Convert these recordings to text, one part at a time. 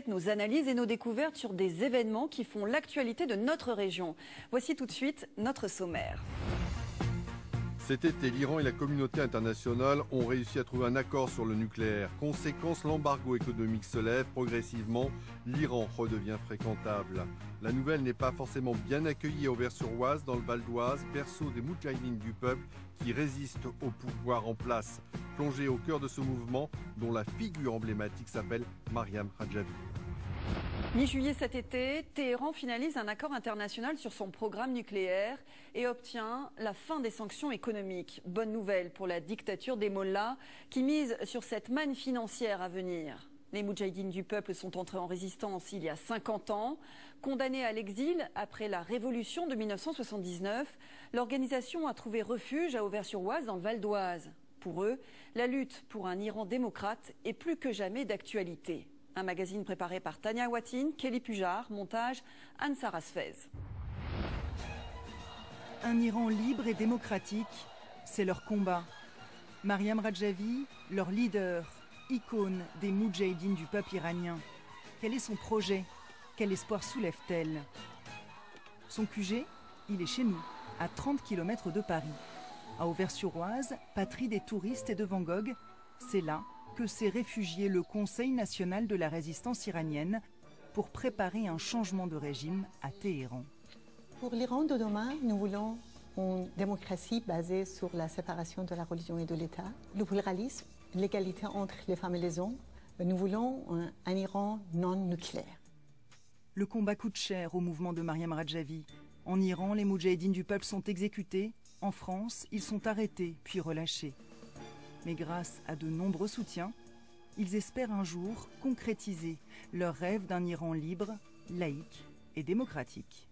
Nos analyses et nos découvertes sur des événements qui font l'actualité de notre région. Voici tout de suite notre sommaire. Cet été, l'Iran et la communauté internationale ont réussi à trouver un accord sur le nucléaire. Conséquence, l'embargo économique se lève progressivement. L'Iran redevient fréquentable. La nouvelle n'est pas forcément bien accueillie à Auvers-sur-Oise, dans le Val d'Oise, berceau des Moudjahidines du peuple qui résistent au pouvoir en place. Plongé au cœur de ce mouvement, dont la figure emblématique s'appelle Mariam Rajavi. Mi-juillet cet été, Téhéran finalise un accord international sur son programme nucléaire et obtient la fin des sanctions économiques. Bonne nouvelle pour la dictature des mollahs qui mise sur cette manne financière à venir. Les Moudjahidines du peuple sont entrés en résistance il y a 50 ans. Condamnée à l'exil après la révolution de 1979, l'organisation a trouvé refuge à Auvers-sur-Oise dans le Val d'Oise. Pour eux, la lutte pour un Iran démocrate est plus que jamais d'actualité. Un magazine préparé par Tania Watine, Kelly Pujard, montage Anne-Sara Sfez. Un Iran libre et démocratique, c'est leur combat. Mariam Rajavi, leur leader, icône des Moudjahidines du peuple iranien. Quel est son projet? Quel espoir soulève-t-elle? Son QG, il est chez nous, à 30 km de Paris. À Auvers-sur-Oise, patrie des touristes et de Van Gogh, c'est là que s'est réfugié le Conseil national de la résistance iranienne pour préparer un changement de régime à Téhéran. Pour l'Iran de demain, nous voulons une démocratie basée sur la séparation de la religion et de l'État, le pluralisme, l'égalité entre les femmes et les hommes. Nous voulons un Iran non nucléaire. Le combat coûte cher au mouvement de Mariam Rajavi. En Iran, les Moudjahidines du peuple sont exécutés. En France, ils sont arrêtés puis relâchés. Mais grâce à de nombreux soutiens, ils espèrent un jour concrétiser leur rêve d'un Iran libre, laïque et démocratique.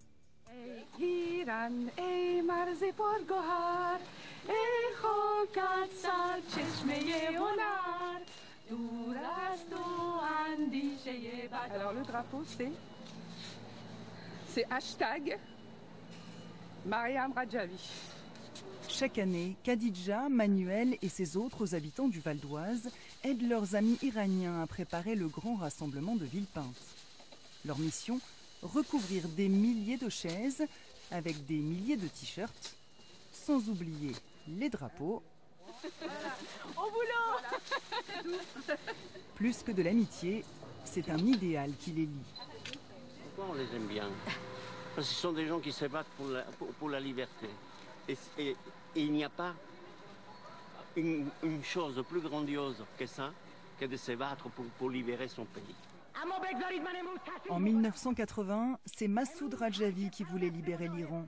Alors le drapeau c'est hashtag Mariam Rajavi. Chaque année, Khadija, Manuel et ses autres habitants du Val d'Oise aident leurs amis iraniens à préparer le grand rassemblement de Villepinte. Leur mission, recouvrir des milliers de chaises avec des milliers de t-shirts, sans oublier les drapeaux. Au boulot. Plus que de l'amitié, c'est un idéal qui les lie. Pourquoi on les aime bien? Parce que ce sont des gens qui se battent pour la liberté. Et il n'y a pas une chose plus grandiose que ça, que de se battre pour libérer son pays. En 1980, c'est Massoud Rajavi qui voulait libérer l'Iran.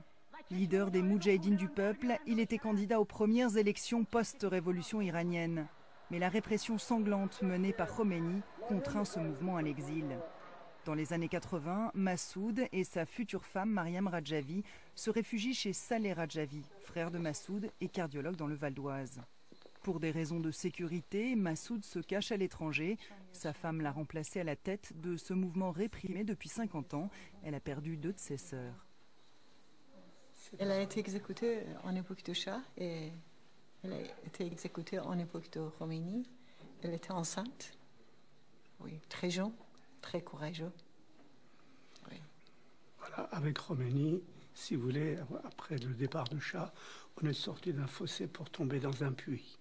Leader des Moudjahidines du peuple, il était candidat aux premières élections post-révolution iranienne. Mais la répression sanglante menée par Khomeini contraint ce mouvement à l'exil. Dans les années 80, Massoud et sa future femme Mariam Rajavi se réfugient chez Saleh Rajavi, frère de Massoud et cardiologue dans le Val d'Oise. Pour des raisons de sécurité, Massoud se cache à l'étranger. Sa femme l'a remplacé à la tête de ce mouvement réprimé depuis 50 ans. Elle a perdu 2 de ses sœurs. Elle a été exécutée en époque de Shah et elle a été exécutée en époque de Khomeini. Elle était enceinte, oui, très jeune. Très courageux. Oui. Voilà, avec Khomeini, si vous voulez, après le départ de Shah, on est sorti d'un fossé pour tomber dans un puits.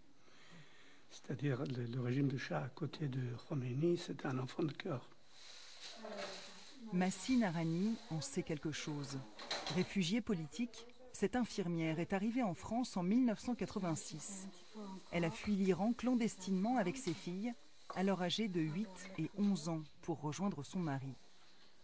C'est-à-dire le régime de Shah à côté de Khomeini, c'était un enfant de cœur. Massi Narani en sait quelque chose. Réfugiée politique, cette infirmière est arrivée en France en 1986. Elle a fui l'Iran clandestinement avec ses filles, alors âgée de 8 et 11 ans, pour rejoindre son mari.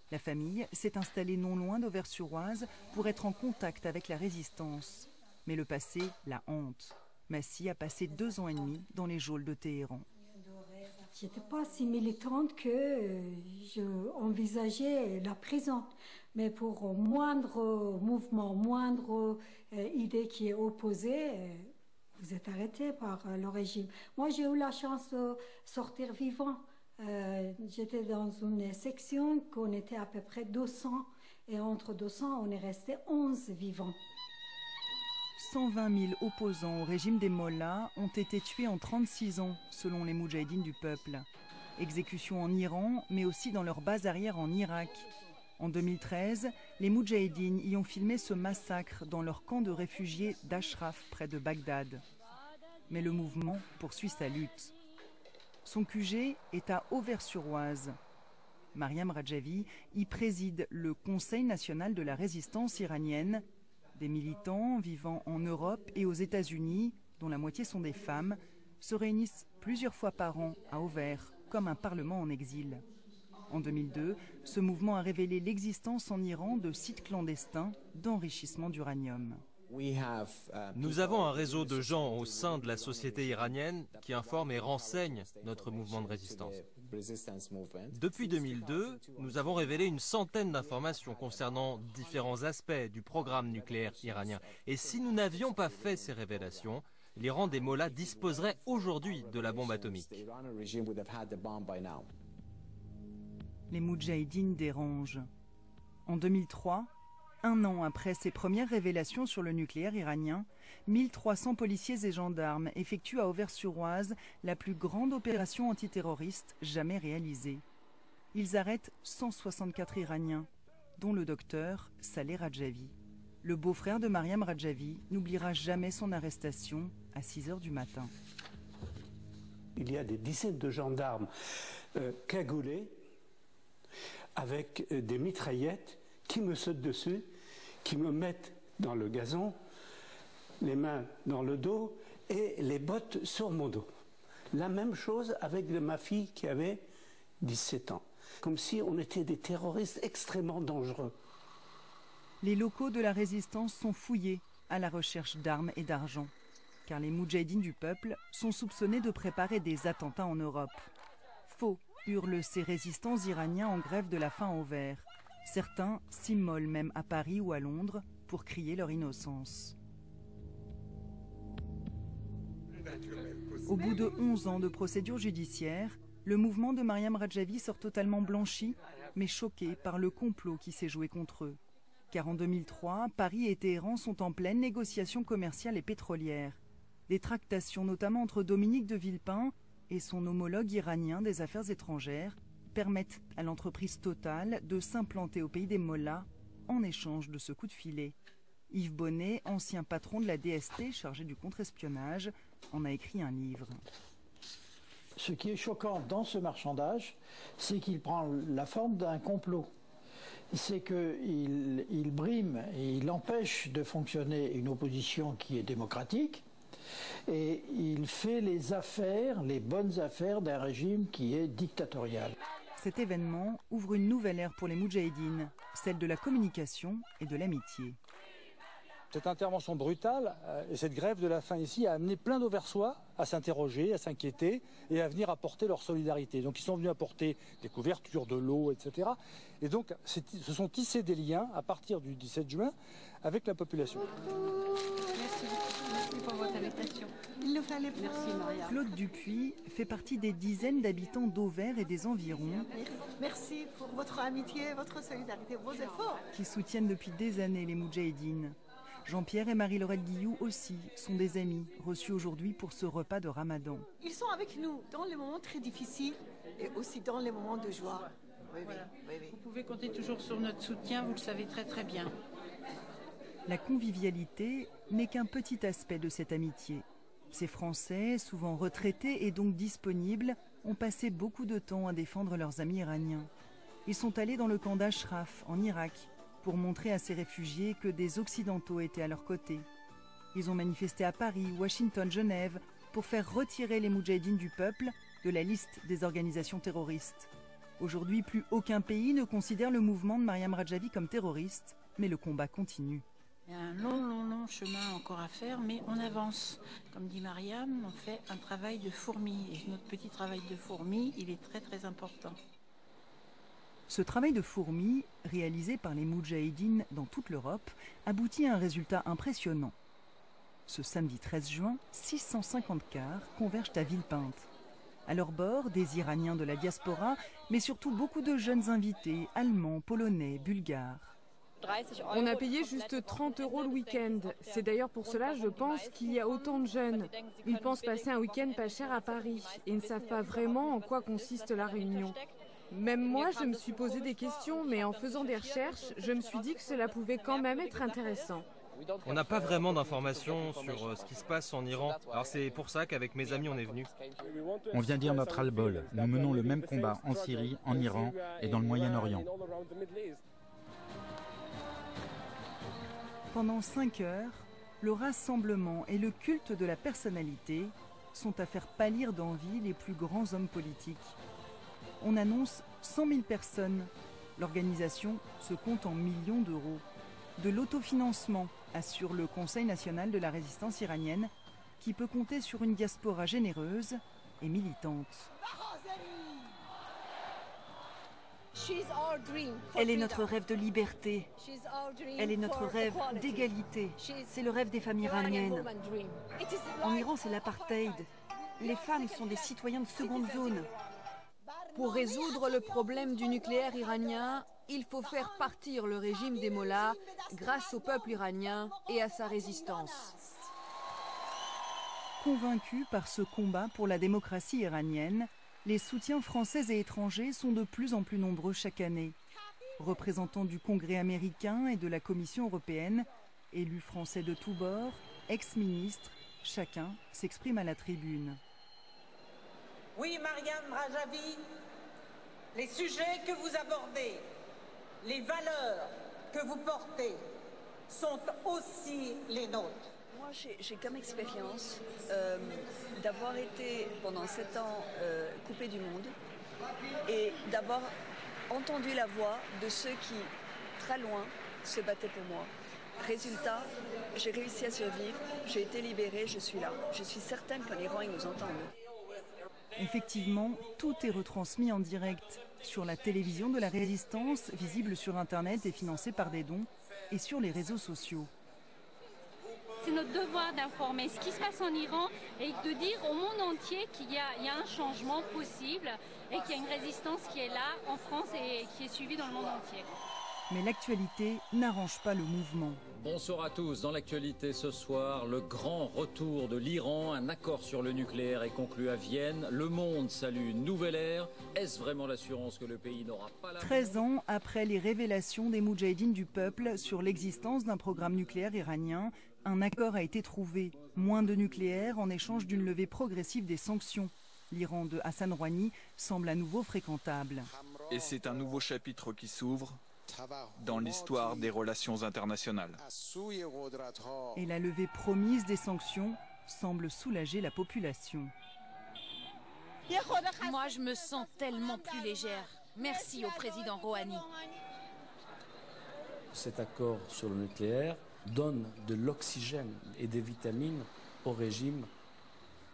La famille s'est installée non loin d'Auvers-sur-Oise pour être en contact avec la résistance. Mais le passé la hante. Massi a passé 2 ans et demi dans les geôles de Téhéran. Je n'étais pas si militante que je envisageais la prison. Mais pour moindre mouvement, moindre idée qui est opposée, vous êtes arrêté par le régime. Moi, j'ai eu la chance de sortir vivant. J'étais dans une section qu'on était à peu près 200. Et entre 200, on est resté 11 vivants. 120 000 opposants au régime des mollahs ont été tués en 36 ans, selon les Moudjahidines du peuple. Exécutions en Iran, mais aussi dans leur base arrière en Irak. En 2013, les Moudjahidines y ont filmé ce massacre dans leur camp de réfugiés d'Ashraf, près de Bagdad. Mais le mouvement poursuit sa lutte. Son QG est à Auvers-sur-Oise. Mariam Radjavi y préside le Conseil national de la résistance iranienne. Des militants vivant en Europe et aux États-Unis, dont la moitié sont des femmes, se réunissent plusieurs fois par an à Auvers, comme un parlement en exil. En 2002, ce mouvement a révélé l'existence en Iran de sites clandestins d'enrichissement d'uranium. Nous avons un réseau de gens au sein de la société iranienne qui informent et renseignent notre mouvement de résistance. Depuis 2002, nous avons révélé une centaine d'informations concernant différents aspects du programme nucléaire iranien. Et si nous n'avions pas fait ces révélations, l'Iran des mollahs disposerait aujourd'hui de la bombe atomique. Les Moudjahidines dérangent. En 2003, un an après ses premières révélations sur le nucléaire iranien, 1300 policiers et gendarmes effectuent à Auvers-sur-Oise la plus grande opération antiterroriste jamais réalisée. Ils arrêtent 164 Iraniens, dont le docteur Saleh Radjavi. Le beau-frère de Mariam Radjavi n'oubliera jamais son arrestation à 6 h du matin. Il y a des dizaines de gendarmes cagoulés avec des mitraillettes qui me sautent dessus, qui me mettent dans le gazon, les mains dans le dos et les bottes sur mon dos. La même chose avec ma fille qui avait 17 ans. Comme si on était des terroristes extrêmement dangereux. Les locaux de la résistance sont fouillés à la recherche d'armes et d'argent, car les Moudjahidines du peuple sont soupçonnés de préparer des attentats en Europe. Faux, hurlent ces résistants iraniens en grève de la faim au vert. Certains s'immolent même à Paris ou à Londres pour crier leur innocence. Au bout de 11 ans de procédure judiciaire, le mouvement de Mariam Radjavi sort totalement blanchi, mais choqué par le complot qui s'est joué contre eux. Car en 2003, Paris et Téhéran sont en pleine négociation commerciale et pétrolière. Des tractations notamment entre Dominique de Villepin et son homologue iranien des affaires étrangères permettent à l'entreprise Total de s'implanter au pays des mollahs en échange de ce coup de filet. Yves Bonnet, ancien patron de la DST chargé du contre-espionnage, en a écrit un livre. Ce qui est choquant dans ce marchandage, c'est qu'il prend la forme d'un complot. C'est qu'il brime et il empêche de fonctionner une opposition qui est démocratique et il fait les affaires, les bonnes affaires d'un régime qui est dictatorial. Cet événement ouvre une nouvelle ère pour les Moudjahidines, celle de la communication et de l'amitié. Cette intervention brutale et cette grève de la faim ici a amené plein d'Auversois à s'interroger, à s'inquiéter et à venir apporter leur solidarité. Donc ils sont venus apporter des couvertures, de l'eau, etc. Et donc se sont tissés des liens à partir du 17 juin avec la population. Merci pour votre invitation. Il nous fallait plus. Merci Maria. Claude Dupuis fait partie des dizaines d'habitants d'Auvers et des environs Merci pour votre amitié, votre solidarité, vos efforts. qui soutiennent depuis des années les Moudjahidines. Jean-Pierre et Marie-Laurette Guillou aussi sont des amis reçus aujourd'hui pour ce repas de Ramadan. Ils sont avec nous dans les moments très difficiles et aussi dans les moments de joie. Oui, Voilà. oui. Vous pouvez compter toujours sur notre soutien, vous le savez très très bien. La convivialité n'est qu'un petit aspect de cette amitié. Ces Français, souvent retraités et donc disponibles, ont passé beaucoup de temps à défendre leurs amis iraniens. Ils sont allés dans le camp d'Ashraf, en Irak, pour montrer à ces réfugiés que des Occidentaux étaient à leur côté. Ils ont manifesté à Paris, Washington, Genève, pour faire retirer les Moudjahidines du peuple de la liste des organisations terroristes. Aujourd'hui, plus aucun pays ne considère le mouvement de Mariam Radjavi comme terroriste, mais le combat continue. Il y a un long chemin encore à faire, mais on avance. Comme dit Mariam, on fait un travail de fourmi. Et notre petit travail de fourmi, il est très très important. Ce travail de fourmi, réalisé par les Moudjahidines dans toute l'Europe, aboutit à un résultat impressionnant. Ce samedi 13 juin, 650 cars convergent à Villepinte. À leur bord, des Iraniens de la diaspora, mais surtout beaucoup de jeunes invités, allemands, polonais, bulgares. On a payé juste 30 € le week-end. C'est d'ailleurs pour cela, je pense, qu'il y a autant de jeunes. Ils pensent passer un week-end pas cher à Paris et ne savent pas vraiment en quoi consiste la réunion. Même moi, je me suis posé des questions, mais en faisant des recherches, je me suis dit que cela pouvait quand même être intéressant. On n'a pas vraiment d'informations sur ce qui se passe en Iran. Alors c'est pour ça qu'avec mes amis on est venus. On vient dire notre ras-le-bol. Nous menons le même combat en Syrie, en Iran et dans le Moyen-Orient. Pendant 5 heures, le rassemblement et le culte de la personnalité sont à faire pâlir d'envie les plus grands hommes politiques. On annonce 100 000 personnes. L'organisation se compte en millions d'euros. De l'autofinancement, assure le Conseil national de la résistance iranienne, qui peut compter sur une diaspora généreuse et militante. Elle est notre rêve de liberté. Elle est notre rêve d'égalité. C'est le rêve des femmes iraniennes. En Iran, c'est l'apartheid. Les femmes sont des citoyens de seconde zone. Pour résoudre le problème du nucléaire iranien, il faut faire partir le régime des mollahs grâce au peuple iranien et à sa résistance. Convaincus par ce combat pour la démocratie iranienne, les soutiens français et étrangers sont de plus en plus nombreux chaque année. Représentants du Congrès américain et de la Commission européenne, élus français de tous bords, ex-ministres, chacun s'exprime à la tribune. Oui, Mariam Rajavi, les sujets que vous abordez, les valeurs que vous portez sont aussi les nôtres. Moi, j'ai comme expérience d'avoir été pendant 7 ans coupée du monde et d'avoir entendu la voix de ceux qui, très loin, se battaient pour moi. Résultat, j'ai réussi à survivre, j'ai été libérée, je suis là. Je suis certaine qu'en Iran, ils nous entendent. Effectivement, tout est retransmis en direct sur la télévision de la résistance, visible sur Internet et financée par des dons, et sur les réseaux sociaux. C'est notre devoir d'informer ce qui se passe en Iran et de dire au monde entier qu'il y a un changement possible et qu'il y a une résistance qui est là en France et qui est suivie dans le monde entier. Mais l'actualité n'arrange pas le mouvement. Bonsoir à tous. Dans l'actualité ce soir, le grand retour de l'Iran. Un accord sur le nucléaire est conclu à Vienne. Le monde salue une nouvelle ère. Est-ce vraiment l'assurance que le pays n'aura pas la... 13 ans après les révélations des Moudjahidines du peuple sur l'existence d'un programme nucléaire iranien, un accord a été trouvé. Moins de nucléaire en échange d'une levée progressive des sanctions. L'Iran de Hassan Rouhani semble à nouveau fréquentable. Et c'est un nouveau chapitre qui s'ouvre dans l'histoire des relations internationales. Et la levée promise des sanctions semble soulager la population. Moi, je me sens tellement plus légère. Merci au président Rouhani. Cet accord sur le nucléaire donne de l'oxygène et des vitamines au régime.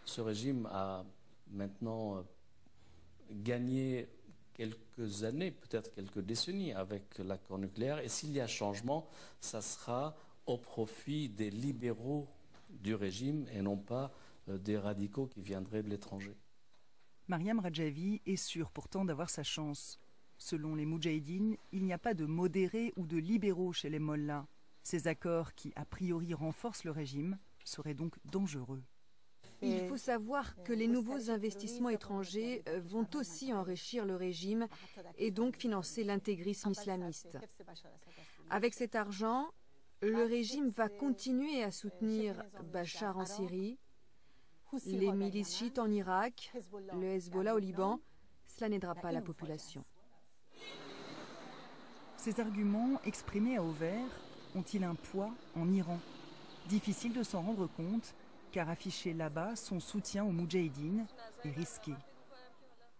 Ce régime a maintenant gagné quelques années, peut-être quelques décennies avec l'accord nucléaire. Et s'il y a changement, ça sera au profit des libéraux du régime et non pas des radicaux qui viendraient de l'étranger. Mariam Rajavi est sûre pourtant d'avoir sa chance. Selon les Moudjahidines, il n'y a pas de modérés ou de libéraux chez les mollahs. Ces accords qui, a priori, renforcent le régime, seraient donc dangereux. Il faut savoir que les nouveaux investissements étrangers vont aussi enrichir le régime et donc financer l'intégrisme islamiste. Avec cet argent, le régime va continuer à soutenir Bachar en Syrie, les milices chiites en Irak, le Hezbollah au Liban. Cela n'aidera pas la population. Ces arguments exprimés à Auvers ont-ils un poids en Iran? Difficile de s'en rendre compte, car afficher là-bas son soutien aux Moudjahidines est risqué.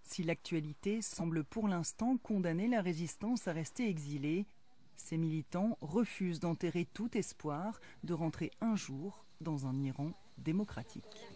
Si l'actualité semble pour l'instant condamner la résistance à rester exilée, ces militants refusent d'enterrer tout espoir de rentrer un jour dans un Iran démocratique.